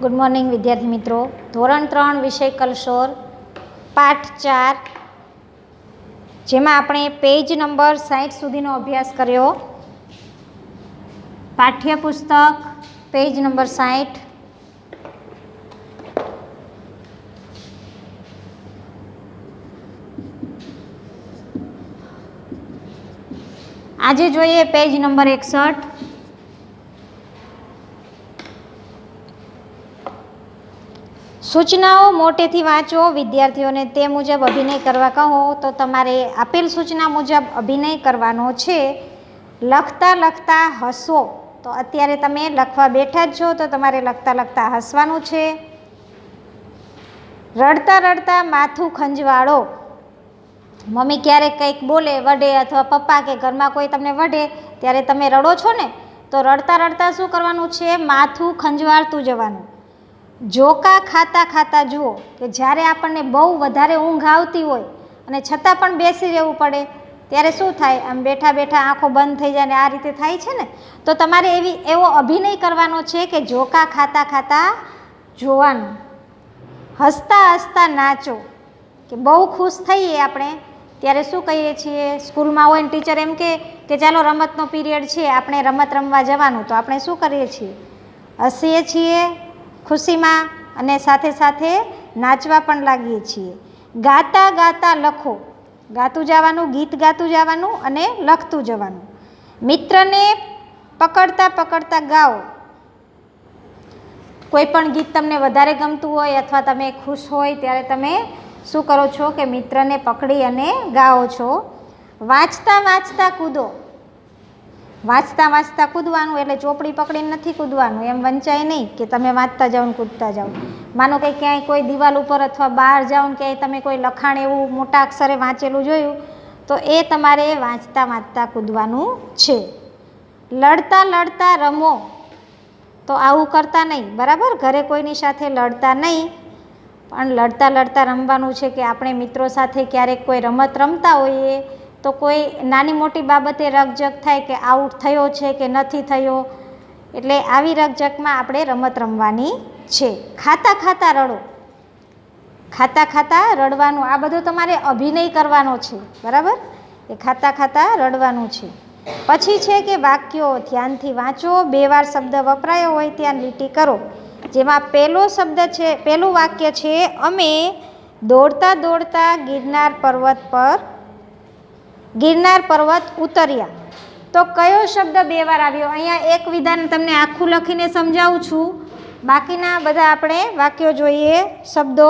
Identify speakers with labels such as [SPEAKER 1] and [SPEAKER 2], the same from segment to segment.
[SPEAKER 1] Good morning વિદ્યાર્થી મિત્રો. ધોરણ 3 વિષય કલશોર પાઠ 4, જેમાં આપણે પેજ નંબર 60 સુધીનો અભ્યાસ કર્યો. પાઠ્યપુસ્તક પેજ નંબર 60. આજે જોઈએ પેજ નંબર 61. સૂચનાઓ મોટેથી વાંચો. વિદ્યાર્થીઓને તે મુજબ અભિનય કરવા કહો. તો તમારે આપેલ સૂચના મુજબ અભિનય કરવાનો છે. લખતા લખતા હસો. તો અત્યારે તમે લખવા બેઠા જ છો, તો તમારે લખતા લખતા હસવાનું છે. રડતા રડતા માથું ખંજવાળો. મમ્મી ક્યારેક કંઈક બોલે, વઢે, અથવા પપ્પા કે ઘરમાં કોઈ તમને વઢે ત્યારે તમે રડો છો ને, તો રડતા રડતા શું કરવાનું છે? માથું ખંજવાળતું જવાનું. જોકા ખાતા ખાતા જુઓ, કે જ્યારે આપણને બહુ વધારે ઊંઘ આવતી હોય અને છતાં પણ બેસી રહેવું પડે ત્યારે શું થાય? આમ બેઠા બેઠા આંખો બંધ થઈ જાય ને આ રીતે થાય છે ને. તો તમારે એવો અભિનય કરવાનો છે કે જોકા ખાતા ખાતા જોવાનું. હસતા હસતા નાચો, કે બહુ ખુશ થઈએ આપણે ત્યારે શું કહીએ છીએ? સ્કૂલમાં હોય ને ટીચર એમ કે ચાલો રમતનો પીરિયડ છે, આપણે રમત રમવા જવાનું, તો આપણે શું કરીએ છીએ? હસીએ છીએ ખુશીમાં અને સાથે સાથે નાચવા પણ લાગીએ છીએ. ગાતા ગાતા લખો. ગાતું જવાનું, ગીત ગાતું જવાનું અને લખતું જવાનું. મિત્રને પકડતા પકડતા ગાઓ. કોઈ પણ ગીત તમને વધારે ગમતું હોય અથવા તમે ખુશ હોય ત્યારે તમે શું કરો છો? કે મિત્રને પકડી અને ગાઓ છો. વાંચતા વાંચતા કૂદો. વાંચતા વાંચતા કૂદવાનું એટલે ચોપડી પકડીને નથી કૂદવાનું, એમ વંચાય નહીં કે તમે વાંચતા જાઓ ને કૂદતા જાઓ. માનો કે ક્યાંય કોઈ દિવાલ ઉપર અથવા બહાર જાઓ ને ક્યાંય તમે કોઈ લખાણ એવું મોટા અક્ષરે વાંચેલું જોયું, તો એ તમારે વાંચતા વાંચતા કૂદવાનું છે. લડતા લડતા રમો. તો આવું કરતા નહીં, બરાબર? ઘરે કોઈની સાથે લડતા નહીં, પણ લડતા લડતા રમવાનું છે. કે આપણે મિત્રો સાથે ક્યારેક કોઈ રમત રમતા હોઈએ તો કોઈ નાની મોટી બાબતે રકઝક થાય કે આઉટ થયો છે કે નથી થયો, એટલે આવી રકઝકમાં આપણે રમત રમવાની છે. ખાતા ખાતા રડો. ખાતા ખાતા રડવાનું. આ બધું તમારે અભિનય કરવાનો છે, બરાબર? એ ખાતા ખાતા રડવાનું છે. પછી છે કે વાક્યો ધ્યાનથી વાંચો. 2 વાર શબ્દ વપરાયો હોય ત્યાં લીટી કરો. જેમાં પહેલો શબ્દ છે, પહેલું વાક્ય છે, અમે દોડતા દોડતા ગિરનાર પર્વત ઉતર્યા. તો કયો શબ્દ 2 વાર આવ્યો? અહીંયા એક વિધાન તમને આખું લખીને સમજાવું છું, બાકીના બધા આપણે વાક્યો જોઈએ, શબ્દો.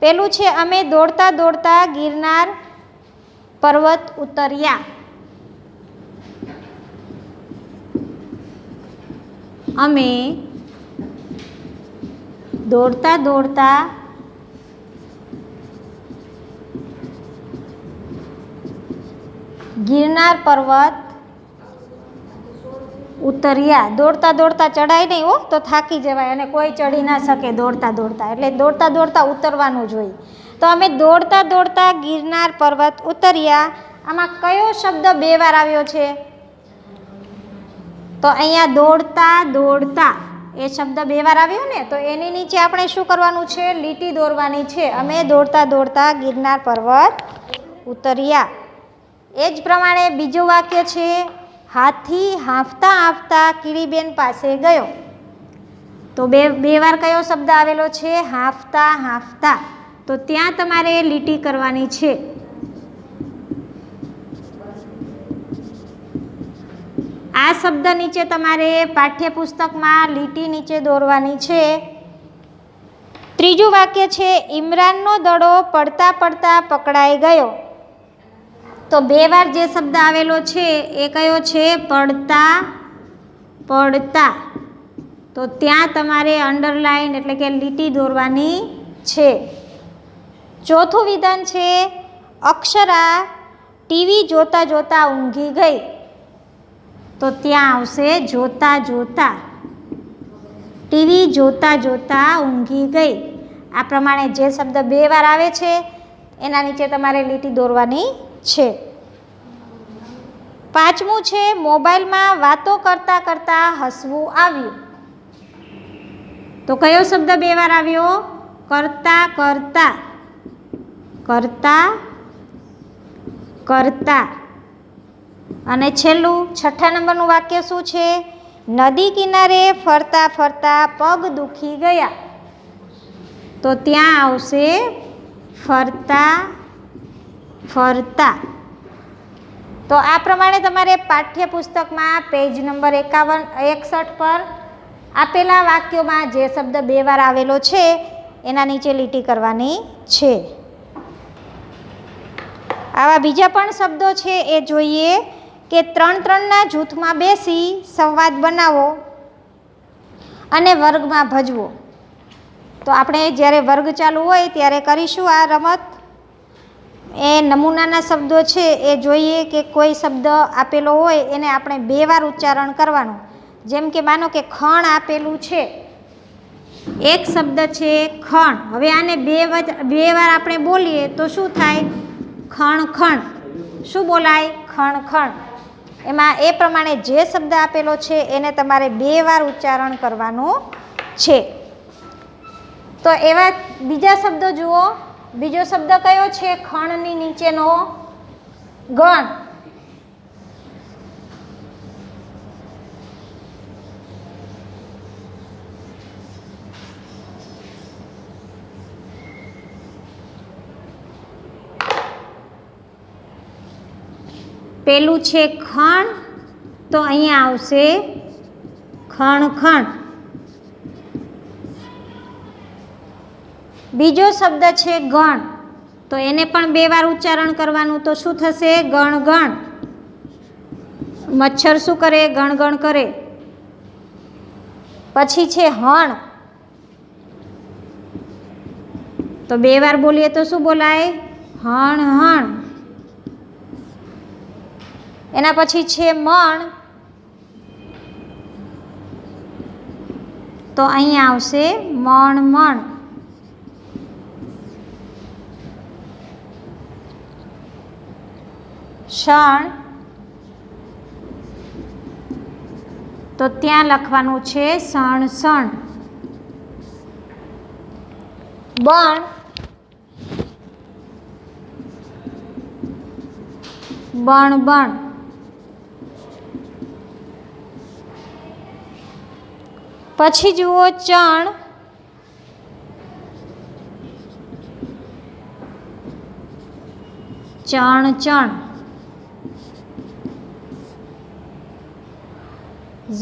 [SPEAKER 1] પેલું છે, અમે દોડતા દોડતા ગિરનાર પર્વત ઉતર્યા. અમે દોડતા દોડતા ગિરનાર પર્વત ઉતર્યા. દોડતા દોડતા ચડાય નહીં હો, તો થાકી જવાય અને કોઈ ચડી ના શકે દોડતા દોડતા, એટલે દોડતા દોડતા ઉતરવાનું જોઈએ. તો અમે દોડતા દોડતા ગિરનાર પર્વત ઉતર્યા. આમાં કયો શબ્દ 2 વાર આવ્યો છે? તો અહીંયા દોડતા દોડતા એ શબ્દ 2 વાર આવ્યો ને, તો એની નીચે આપણે શું કરવાનું છે? લીટી દોરવાની છે. અમે દોડતા દોડતા ગિરનાર પર્વત ઉતર્યા. એ જ પ્રમાણે બીજું વાક્ય છે, હાથી હાંફતા હાંફતા કીડીબેન પાસે ગયો. તો બે વાર કયો શબ્દ આવેલો છે? હાંફતા હાંફતા. તો ત્યાં તમારે લીટી કરવાની છે. આ શબ્દ નીચે તમારે પાઠ્યપુસ્તકમાં લીટી નીચે દોરવાની છે. ત્રીજું વાક્ય છે, ઇમરાનનો દડો પડતા પડતા પકડાઈ ગયો. તો 2 વાર જે શબ્દ આવેલો છે એ કયો છે? પડતા પડતા. તો ત્યાં તમારે અંડરલાઈન એટલે કે લીટી દોરવાની છે. ચોથું વિધાન છે, અક્ષરા ટીવી જોતા જોતા ઊંઘી ગઈ. તો ત્યાં આવશે જોતા જોતા. ટીવી જોતા જોતા ઊંઘી ગઈ. આ પ્રમાણે જે શબ્દ 2 વાર આવે છે એના નીચે તમારે લીટી દોરવાની છે. પાંચમું છે, મોબાઈલમાં વાતો કરતાં કરતાં હસવું આવ્યું. તો કયો શબ્દ બે વાર આવ્યો? કરતા કરતા, કરતા કરતા. અને છેલ્લું 6થા નંબરનું વાક્ય શું છે? નદી કિનારે ફરતા ફરતા પગ દુખી ગયા. તો ત્યાં આવશે ફરતા ફરતા. તો આ પ્રમાણે તમારે પાઠ્યપુસ્તકમાં પેજ નંબર 61 પર આપેલા વાક્યોમાં જે શબ્દ બે વાર આવેલો છે એના નીચે લીટી કરવાની છે. આવા બીજા પણ શબ્દો છે એ જોઈએ કે 3-3ના જૂથમાં બેસી સંવાદ બનાવો અને વર્ગમાં ભજવો. તો આપણે જ્યારે વર્ગ ચાલુ હોય ત્યારે કરીશું આ રમત. એ નમૂનાના શબ્દો છે એ જોઈએ કે કોઈ શબ્દ આપેલો હોય એને આપણે બે વાર ઉચ્ચારણ કરવાનું. જેમ કે માનો કે ખણ આપેલું છે, એક શબ્દ છે ખણ. હવે આને બે વાર આપણે બોલીએ તો શું થાય? ખણ ખણ. શું બોલાય? ખણ ખણ. એમાં એ પ્રમાણે જે શબ્દ આપેલો છે એને તમારે બે વાર ઉચ્ચારણ કરવાનું છે. તો એવા બીજા શબ્દો જુઓ. બીજો શબ્દ કયો છે? ખણની નીચેનો ગણ. પેલું છે ખણ, તો અહીંયા આવશે ખણ ખણ. બીજો શબ્દ છે ગણ, તો એને પણ બે વાર ઉચ્ચારણ કરવાનું. તો શું થશે? ગણ ગણ. મચ્છર શું કરે? ગણ ગણ કરે. પછી છે હણ, તો બે વાર બોલીએ તો શું બોલાય? હણ હણ. એના પછી છે મણ, તો અહીંયા આવશે મણ મણ. ષણ, તો ત્યાં લખવાનું છે સણ સણ. બણ, બણ બણ. પછી જુઓ ચણ, ચણ ચણ.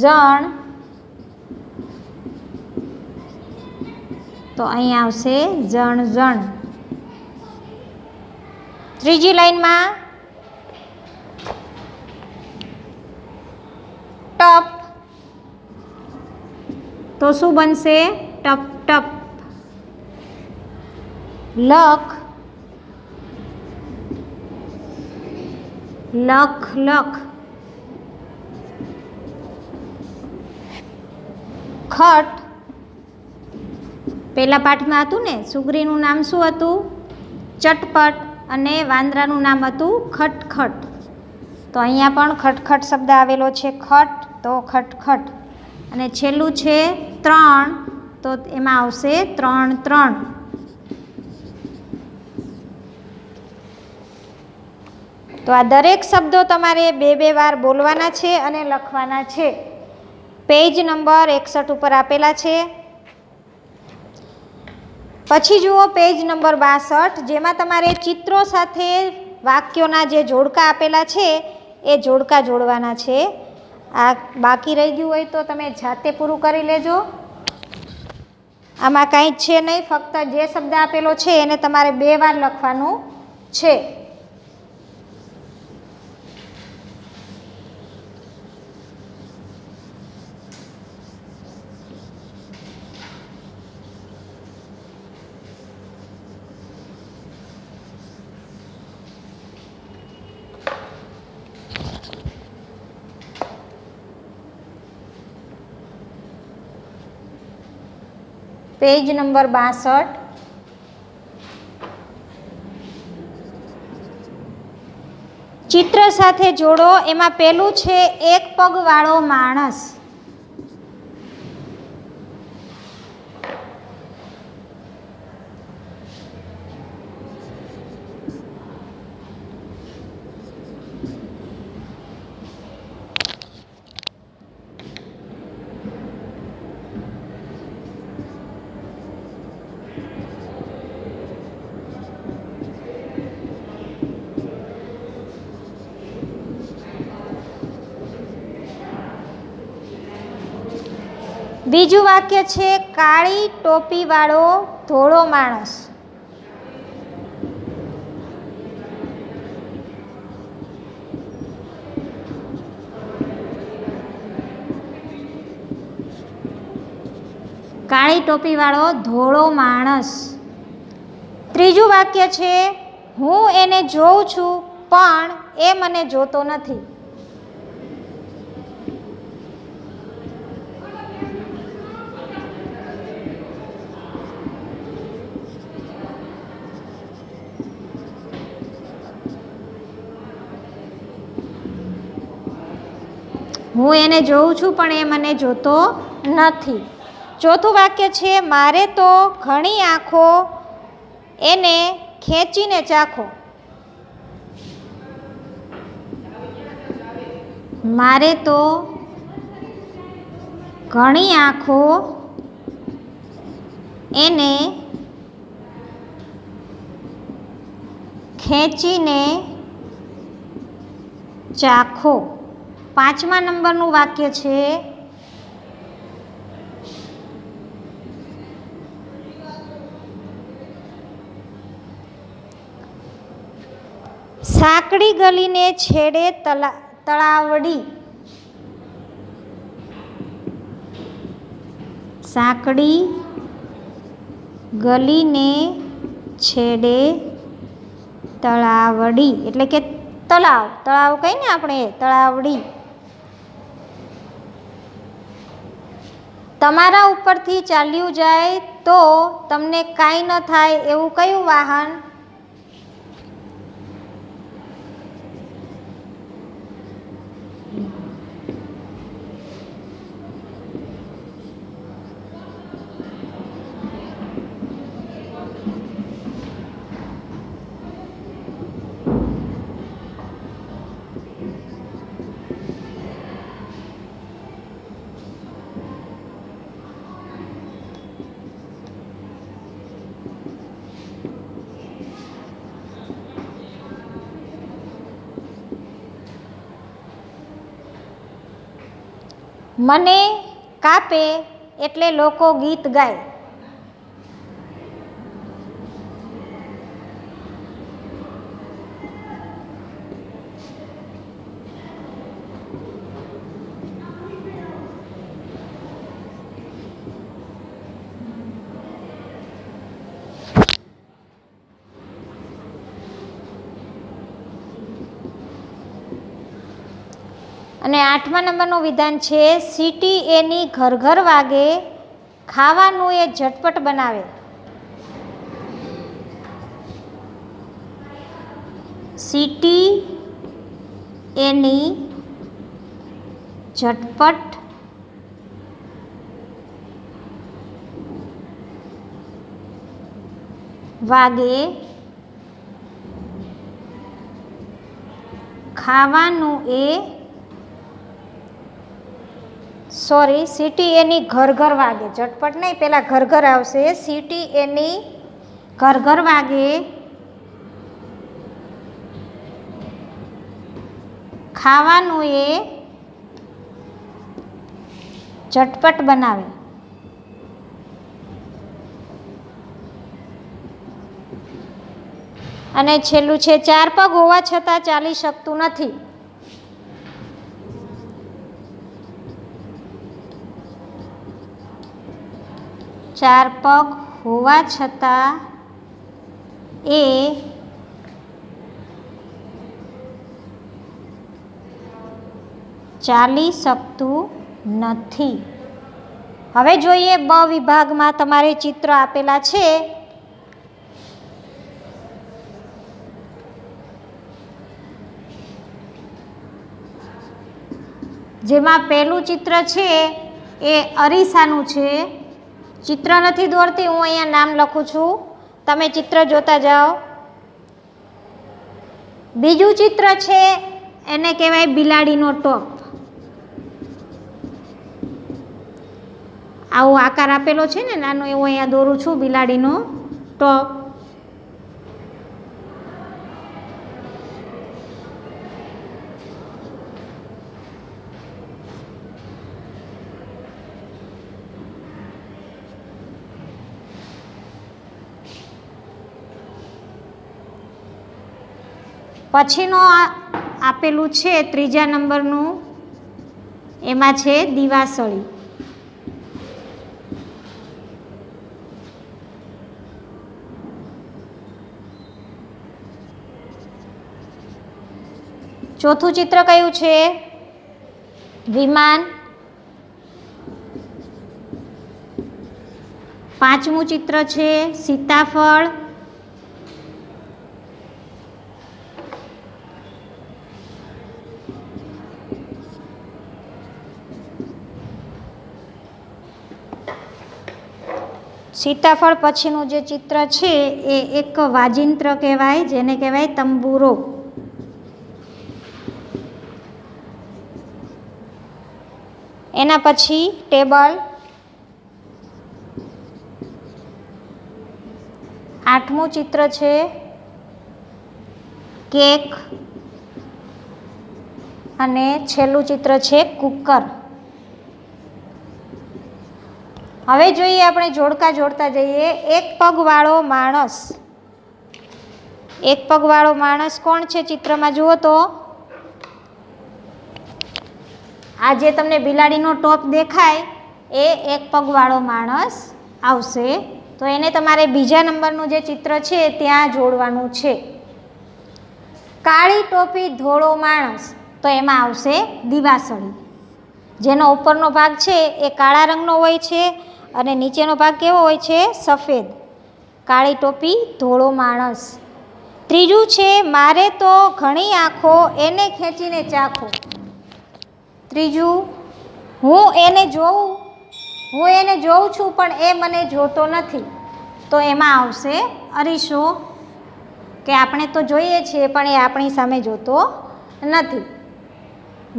[SPEAKER 1] ઝણ, તો અહીં આવશે ઝણ ઝણ. ત્રીજી લાઈનમાં ટપ, તો શું બનશે? ટપ ટપ. લખ, લખ લખ. ખટ, પહેલા પાઠમાં હતું ને, સુગ્રીનું નામ શું હતું? ચટપટ. અને વાંદરાનું નામ હતું ખટખટ. તો અહીંયા પણ ખટખટ શબ્દ આવેલો છે. ખટ, તો ખટખટ. અને છેલ્લું છે ત્રણ, તો એમાં આવશે ત્રણ ત્રણ. તો આ દરેક શબ્દો તમારે બે વાર બોલવાના છે અને લખવાના છે. પેજ નંબર 61 ઉપર આપેલા છે. પછી જુઓ પેજ નંબર 62, જેમાં તમારે ચિત્રો સાથે વાક્યોના જે જોડકા આપેલા છે એ જોડકા જોડવાના છે. આ બાકી રહી ગયું હોય તો તમે જાતે પૂરું કરી લેજો. આમાં કાંઈ જ છે નહીં, ફક્ત જે શબ્દ આપેલો છે એને તમારે બે વાર લખવાનું છે. Page number 62. ચિત્ર સાથે જોડો. એમાં પેલું છે એક પગવાળો માણસ. બીજું વાક્ય છે કાળી ટોપીવાળો ધોળો માણસ. કાળી ટોપીવાળો ધોળો માણસ. ત્રીજું વાક્ય છે હું એને જોઉં છું પણ એ મને જોતો નથી. હું એને જોઉં છું પણ એ મને જોતો નથી. ચોથું વાક્ય છે મારે તો ઘણી આંખો એને ખેંચીને ચાખો. મારે તો ઘણી આંખો એને ખેંચીને ચાખો. 5મા નંબરનું વાક્ય છે સાંકડી ગલીને છેડે તળાવડી. સાંકડી ગલીને છેડે તળાવડી એટલે કે તળાવ. તળાવ કહીએ ને આપણે, તળાવડી. તમારા ઉપરથી ચાલ્યું જાય તો તમને કાંઈ ન થાય એવું કયું વાહન? મને કાપે એટલે લોકો ગીત ગાય. અને 8મા નંબરનું વિધાન છે સીટી એની ઘર ઘર વાગે, ખાવાનું એ ઝટપટ બનાવે. સીટી એની ઝટપટ વાગે, ખાવાનું એ સીટી એની ઘર ઘર વાગે. ઝટપટ નહીં, પહેલાં ઘર ઘર આવશે. સીટી એની ઘર ઘર વાગે, ખાવાનું એ ઝટપટ બનાવે. અને છેલ્લું છે 4 પગ હોવા છતાં ચાલી શકતું નથી. 4 પગ હોવા છતાં એ ચાલી શકતું નથી. હવે જોઈએ બ વિભાગમાં તમારે ચિત્ર આપેલા છે. જેમાં પહેલું ચિત્ર છે એ અરીસાનું છે. ચિત્ર નથી દોરતી, હું અહીંયા નામ લખું છું, તમે ચિત્ર જોતા જાઓ. બીજું ચિત્ર છે એને કહેવાય બિલાડીનો ટોપ. આવો આકાર આપેલો છે ને નાનો એવો, અહીંયા દોરું છું બિલાડીનો ટોપ. પછીનો આપેલું છે ત્રીજા નંબરનું, એમાં છે દિવાસળી. ચોથું ચિત્ર કયું છે? વિમાન. પાંચમું ચિત્ર છે સીતાફળ. સીતાફળ પછીનું જે ચિત્ર છે એ એક વાજિંત્ર કહેવાય, જેને કહેવાય તંબુરો. એના પછી ટેબલ. આઠમું ચિત્ર છે કેક અને છેલ્લું ચિત્ર છે કુકર. હવે જોઈએ આપણે જોડકા જોડતા જઈએ. એક પગવાળો માણસ. એક પગવાળો માણસ કોણ છે ચિત્રમાં જુઓ તો? આ જે તમને બિલાડીનો ટોપ દેખાય એ એક પગવાળો માણસ આવશે. તો એને તમારે બીજા નંબરનું જે ચિત્ર છે ત્યાં જોડવાનું છે. કાળી ટોપી ધોળો માણસ, તો એમાં આવશે દિવાસળી. જેનો ઉપરનો ભાગ છે એ કાળા રંગનો હોય છે અને નીચેનો ભાગ કેવો હોય છે? સફેદ. કાળી ટોપી ધોળો માણસ. ત્રીજું છે મારે તો ઘણી આંખો એને ખેંચીને ચાખો. ત્રીજું, હું એને જોઉં છું પણ એ મને જોતો નથી. તો એમાં આવશે અરીસો, કે આપણે તો જોઈએ છીએ પણ એ આપણી સામે જોતો નથી.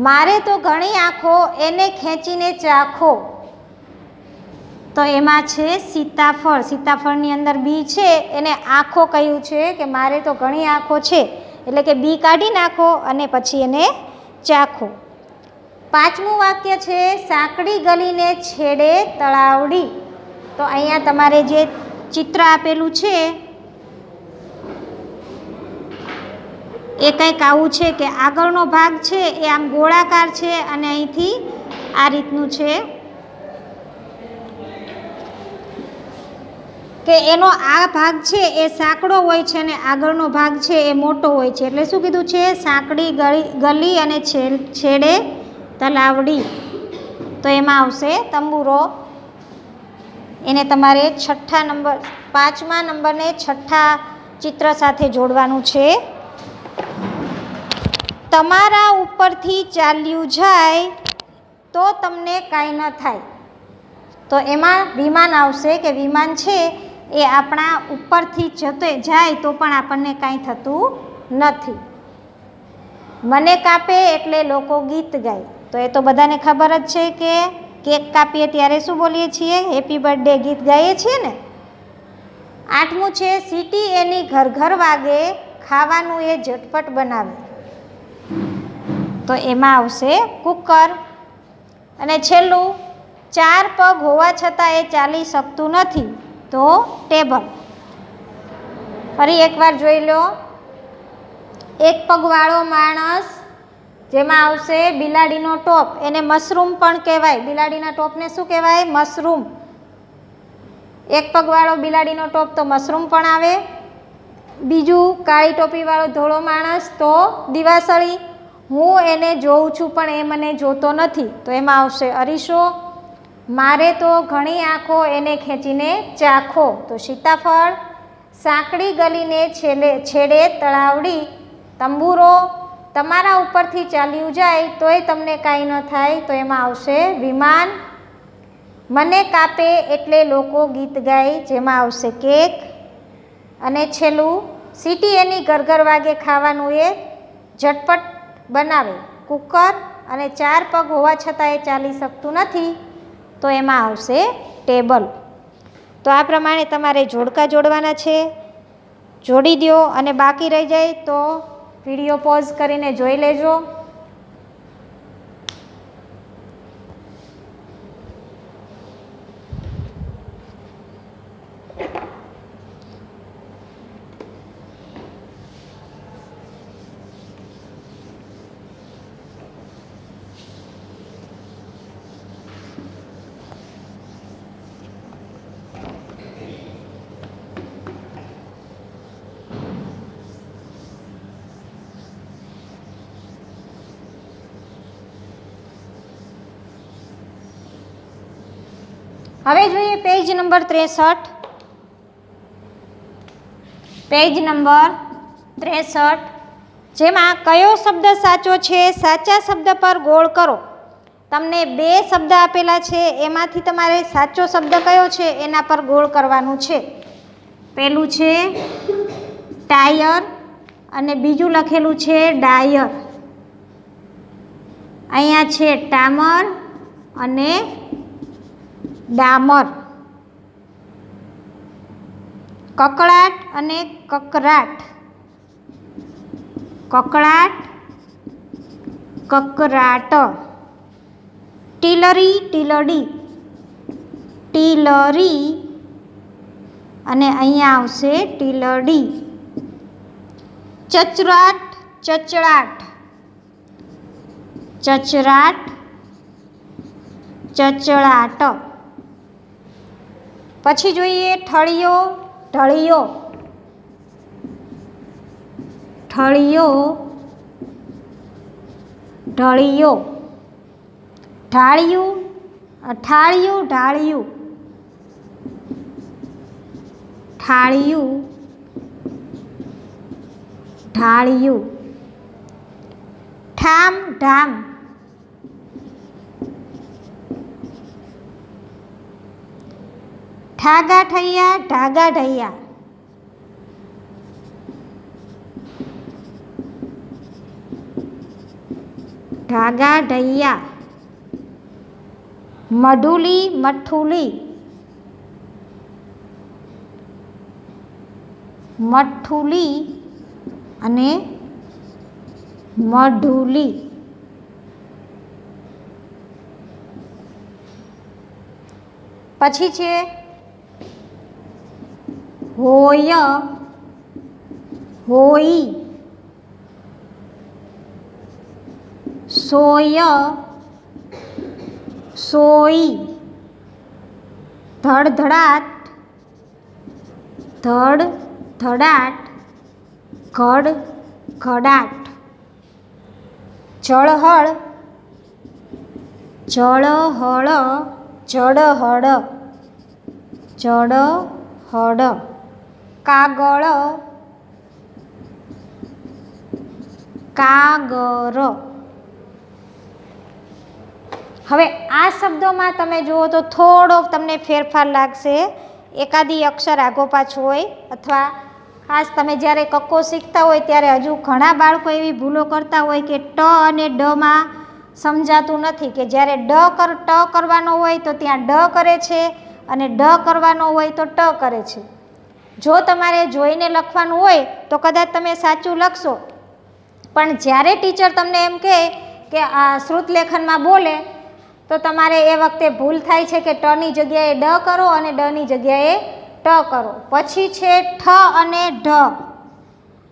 [SPEAKER 1] મારે તો ઘણી આંખો એને ખેંચીને ચાખો. તો એમાં છે સીતાફળ. સીતાફળની અંદર બી છે એને આંખો કહ્યું છે કે મારે તો ઘણી આંખો છે, એટલે કે બી કાઢી નાખો અને પછી એને ચાખો. પાંચમું વાક્ય છે સાંકડી ગલીને છેડે તળાવડી. તો અહીંયા તમારે જે ચિત્ર આપેલું છે એ કંઈક આવું છે કે આગળનો ભાગ છે એ આમ ગોળાકાર છે અને અહીંથી આ રીતનું છે કે એનો આ ભાગ છે એ સાંકડો હોય છે અને આગળનો ભાગ છે એ મોટો હોય છે. એટલે શું કીધું છે? સાંકડી ગલી અને છેડે તલાવડી. તો એમાં આવશે તંબુરો. એને તમારે પાંચમા નંબરને છઠ્ઠા ચિત્ર સાથે જોડવાનું છે. તમારા ઉપરથી ચાલ્યું જાય તો તમને કાંઈ ન થાય. તો એમાં વિમાન આવશે કે વિમાન છે એ આપણા ઉપરથી જાય તો પણ આપણને કાંઈ થતું નથી. મને કાપે એટલે લોકો ગીત ગાય. તો એ તો બધાને ખબર જ છે કે કેક કાપીએ ત્યારે શું બોલીએ છીએ? હેપી બર્થડે ગીત ગાઈએ છીએ ને. આઠમું છે સીટી એની ઘર ઘર વાગે, ખાવાનું એ ઝટપટ બનાવે. તો એમાં આવશે કુકર. અને છેલ્લું, ચાર પગ હોવા છતાં એ ચાલી શકતું નથી. તો ટેબલ. ફરી એકવાર જોઈ લો. એક પગવાળો માણસ, જેમાં આવશે બિલાડીનો ટોપ. એને મશરૂમ પણ કહેવાય. બિલાડીના ટોપને શું કહેવાય? મશરૂમ. એક પગવાળો બિલાડીનો ટોપ તો મશરૂમ પણ આવે. બીજું કાળી ટોપીવાળો ધોળો માણસ તો દિવાસળી. હું એને જોઉં છું પણ એ મને જોતો નથી. તો એમાં આવશે અરીસો. મારે તો ઘણી આંખો એને ખેંચીને ચાખો. તો સીતાફળ. સાંકડી ગલીને છેડે તળાવડી. તંબુરો. તમારા ઉપરથી ચાલ્યું જાય તોય તમને કાંઈ ન થાય. તો એમાં આવશે વિમાન. મને કાપે એટલે લોકો ગીત ગાય. જેમાં આવશે કેક. અને છેલ્લું, સીટી એની ઘર વાગે, ખાવાનું એ ઝટપટ બનાવે. કુકર. અને ચાર પગ હોવા છતાં એ ચાલી શકતું નથી. તો એમાં આવશે ટેબલ. તો આ પ્રમાણે તમારે જોડકા જોડવાના છે. જોડી દો અને બાકી રહી જાય તો વિડીયો પોઝ કરીને જોઈ લેજો. હવે જોઈએ પેજ નંબર 63. પેજ નંબર 63, જેમાં કયો શબ્દ સાચો છે? સાચા શબ્દ પર ગોળ કરો. તમને 2 શબ્દ આપેલા છે, એમાંથી તમારે સાચો શબ્દ કયો છે એના પર ગોળ કરવાનું છે. પહેલું છે ટાયર અને બીજું લખેલું છે ડાયર. અહીંયા છે ટામર અને ડામર. કકળાટ અને કકરાટ. કકળાટ, કકરાટ. ટીલરી, ટીલડી. ટીલરી અને અહીંયા આવશે ટીલડી. ચચરાટ, ચચડાટ. ચચરાટ, ચચડાટ. પછી જોઈએ ઠળિયો, ઢળિયો. ઠળિયો, ઢળિયો. ઢાળિયું, ઠાળિયું, ઢાળિયું. ઠાળિયું, ઢાળિયું. ઠામ, ઢામ. ઠાગા ઠૈયા, ઢાગા ઢૈયા. ઢાગા ઢૈયા. મઢુલી, મઠ્ઠુલી. મઠ્ઠુલી અને મઢુલી. પછી છે હોય, હોઈ. સોય, સોઈ. ધડધડાટ, ધડધડાટ. ઘડ, ઘડાટ. જળહળ, જળહળ. જડહળ, જડહળ. કાગળ, કાગર. હવે આ શબ્દોમાં તમે જુઓ તો થોડો તમને ફેરફાર લાગશે. એકાદી અક્ષર આગો પાછું હોય, અથવા ખાસ તમે જ્યારે કક્કો શીખતા હોય ત્યારે હજુ ઘણા બાળકો એવી ભૂલો કરતા હોય કે ટ અને ડમાં સમજાતું નથી, કે જ્યારે ટ કરવાનો હોય તો ત્યાં ડ કરે છે અને ડ કરવાનો હોય તો ટ કરે છે. જો તમારે જોઈને લખવાનું હોય તો કદાચ તમે સાચું લખશો, પણ જ્યારે ટીચર તમને એમ કહે કે આ શ્રુતલેખનમાં બોલે તો તમારે એ વખતે ભૂલ થાય છે કે ટની જગ્યાએ ડ કરો અને ડની જગ્યાએ ટ કરો. પછી છે ઠ અને ઢ.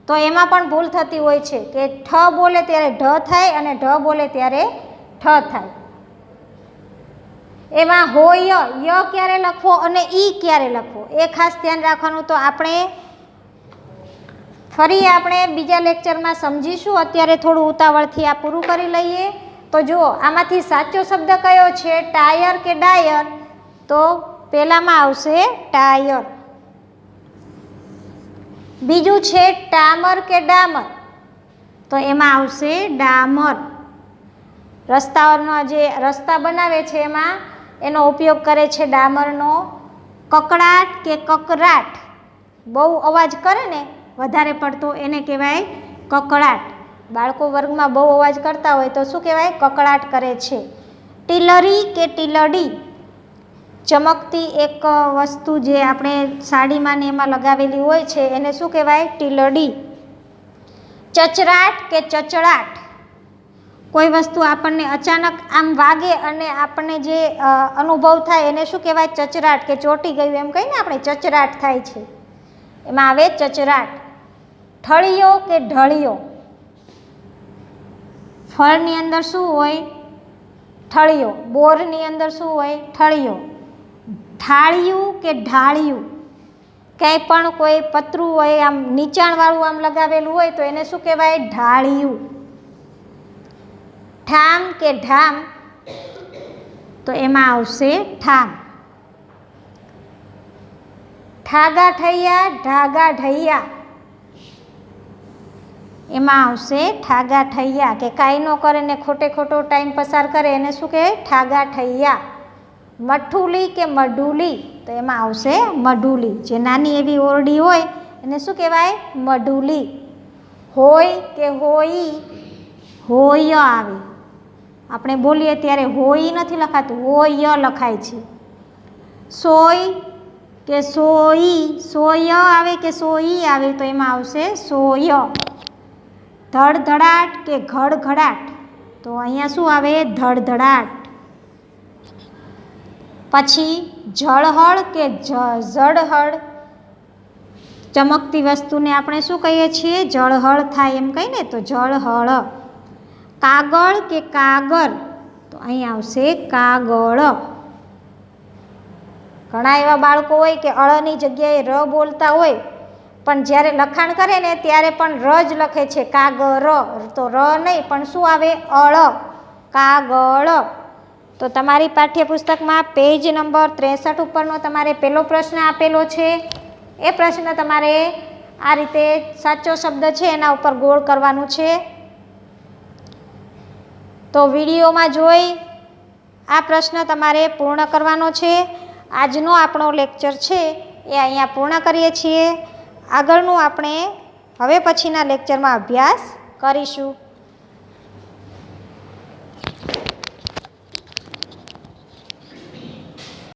[SPEAKER 1] તો એમાં પણ ભૂલ થતી હોય છે કે ઠ બોલે ત્યારે ઢ થાય અને ઢ બોલે ત્યારે ઠ થાય. એમાં હોય, ય ક્યારે લખવો અને ઈ ક્યારે લખવો એ ખાસ ધ્યાન રાખવાનું. તો ફરી આપણે બીજા લેક્ચરમાં સમજીશું. અત્યારે થોડું ઉતાવળથી આ પૂરું કરી લઈએ. તો જુઓ, આમાંથી સાચો શબ્દ કયો છે? ટાયર કે ડાયર? તો પહેલામાં આવશે ટાયર. બીજું છે ટામર કે ડામર? તો એમાં આવશે ડામર. રસ્તા બનાવે છે એમાં એનો ઉપયોગ કરે છે ડામરનો. કકડાટ કે કકરાટ? બહુ અવાજ કરે ને વધારે પડતો એને કહેવાય કકળાટ. બાળકો વર્ગમાં બહુ અવાજ કરતા હોય તો શું કહેવાય? કકળાટ કરે છે. ટીલરી કે ટીલડી? ચમકતી એક વસ્તુ જે આપણે સાડીમાં ને એમાં લગાવેલી હોય છે એને શું કહેવાય? ટીલડી. ચચરાટ કે ચચડાટ? કોઈ વસ્તુ આપણને અચાનક આમ વાગે અને આપણને જે અનુભવ થાય એને શું કહેવાય? ચચરાટ, કે ચોંટી ગયું એમ કહીને આપણે ચચરાટ થાય છે, એમાં આવે ચચરાટ. ઠળિયો કે ઢળિયો? ફળની અંદર શું હોય? ઠળિયો. બોરની અંદર શું હોય? ઠળિયો. ઢાળિયું કે ઢાળિયું? ક્યાંય પણ કોઈ પતરું હોય આમ નીચાણવાળું આમ લગાવેલું હોય તો એને શું કહેવાય? ઢાળિયું. ઠામ કે ઢામ? તો એમાં આવશે ઠામ. ઠાગા ઠૈયા ઢાગા ઢૈયા, એમાં આવશે ઠાગા ઠૈયા. કે કાંઈ ન કરે ને ખોટે ખોટો ટાઈમ પસાર કરે એને શું કહે? ઠાગા ઠૈયા. મઠુલી કે મઢુલી, તો એમાં આવશે મઢુલી. જે નાની એવી ઓરડી હોય એને શું કહેવાય? મઢુલી. હોય કે હોઈ, હોય આવે. આપણે બોલીએ ત્યારે હોઈ નથી લખાતું, હોય લખાય છે. સોય કે સોઈ, સોય આવે કે સોઈ આવે, તો એમાં આવશે સોય. ધડધડાટ કે ઘડઘડાટ, તો અહીંયા શું આવે? ધડધડાટ. પછી ઝળહળ કે ઝળહળ, ચમકતી વસ્તુને આપણે શું કહીએ છીએ? ઝળહળ થાય એમ કહીને, તો ઝળહળ. કાગળ કે કાગળ, તો અહીં આવશે કાગળ. ઘણા એવા બાળકો હોય કે અળની જગ્યાએ ર બોલતા હોય, પણ જ્યારે લખાણ કરે ને ત્યારે પણ ર જ લખે છે, કાગર. તો ર નહીં પણ શું આવે? અળ, કાગળ. તો તમારી પાઠ્યપુસ્તકમાં પેજ નંબર 63 ઉપરનો તમારે પહેલો પ્રશ્ન આપેલો છે. એ પ્રશ્ન તમારે આ રીતે સાચો શબ્દ છે એના ઉપર ગોળ કરવાનું છે. તો વિડીયોમાં જોઈ આ પ્રશ્ન તમારે પૂર્ણ કરવાનો છે. આજનો આપણો લેક્ચર છે એ અહીંયા પૂર્ણ કરીએ છીએ. આગળનું આપણે હવે પછીના લેક્ચરમાં અભ્યાસ કરીશું.